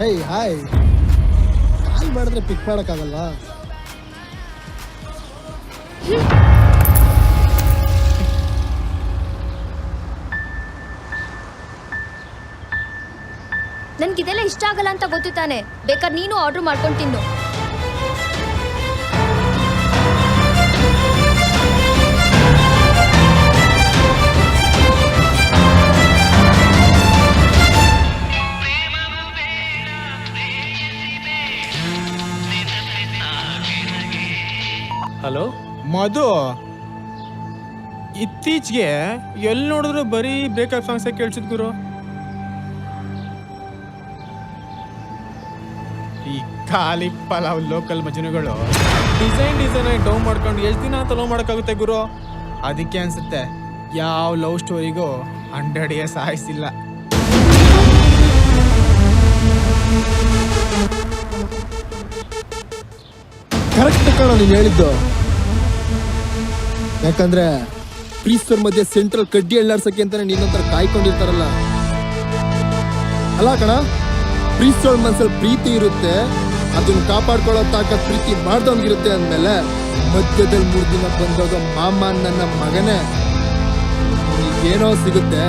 ಹೇಯ್ hi, ಕಾಲ್ ಮಾಡಿದ್ರೆ ಪಿಕ್ ಮಾಡೋಕ್ಕಾಗಲ್ವಾ? ನನ್ಗಿದೆಲ್ಲ ಇಷ್ಟ ಆಗಲ್ಲ ಅಂತ ಗೊತ್ತು ತಾನೆ, ಬೇಕಾದ್ರೆ ನೀನು ಆರ್ಡರ್ ಮಾಡ್ಕೊಂಡು ತಿನ್ನು. ಹಲೋ ಮಧು, ಇತ್ತೀಚೆಗೆ ಎಲ್ಲಿ ನೋಡಿದ್ರು ಬರೀ ಬ್ರೇಕಪ್ ಸಾಂಗ್ಸೇ ಕೇಳಿಸಿದ್ ಗುರು. ಈ ಖಾಲಿ ಪಲಾವ್ ಲೋಕಲ್ ಮಜನುಗಳು ಡಿಸೈನ್ ಆಗಿ ಡೌನ್ ಮಾಡ್ಕೊಂಡು ಎಷ್ಟು ದಿನ ಅಂತ ಲವ್ ಮಾಡೋಕ್ಕಾಗುತ್ತೆ ಗುರು. ಅದಕ್ಕೆ ಅನ್ಸುತ್ತೆ ಯಾವ ಲವ್ ಸ್ಟೋರಿಗೂ 100 years ಆಯ್ಸಿಲ್ಲ. ಕರೆಕ್ಟ್ ಕಣ ನೀನು ಹೇಳಿದ್ದು. ಯಾಕಂದ್ರೆ ಪ್ರೀಸ್ತರ ಮಧ್ಯೆ ಸೆಂಟ್ರಲ್ ಕಡ್ಡಿ ಎಳ್ಳಾಡ್ಸಕ್ಕೆ ಅಂತಾನೆ ನಿನ್ನಂತರ ಕಾಯ್ಕೊಂಡಿರ್ತಾರಲ್ಲ. ಅಲ್ಲ ಕಣ, ಪ್ರೀಸ್ತರ ಮನ್ಸಲ್ಲಿ ಪ್ರೀತಿ ಇರುತ್ತೆ, ಅದನ್ನ ಕಾಪಾಡ್ಕೊಳ್ಳೋ ತಾಕತ್ ಪ್ರೀತಿ ಮಾಡ್ದಂಗಿರುತ್ತೆ ಅಂದ್ಮೇಲೆ ಮಧ್ಯದಲ್ಲಿ 3 ದಿನ ಬಂದಾಗ ಮಾಮ ನನ್ನ ಮಗನೇ ಏನೋ ಸಿಗುತ್ತೆ.